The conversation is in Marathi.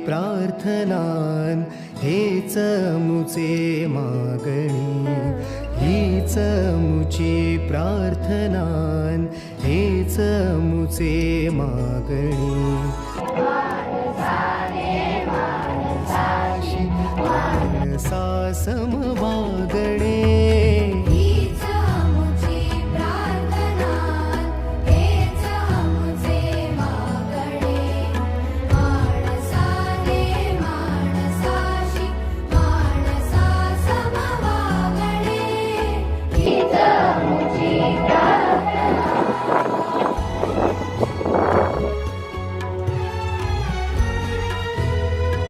प्रार्थनान हेच मुचे मागणी, हीच मुची प्रार्थनान हेच मुचे मागणी. मानसा समवागणे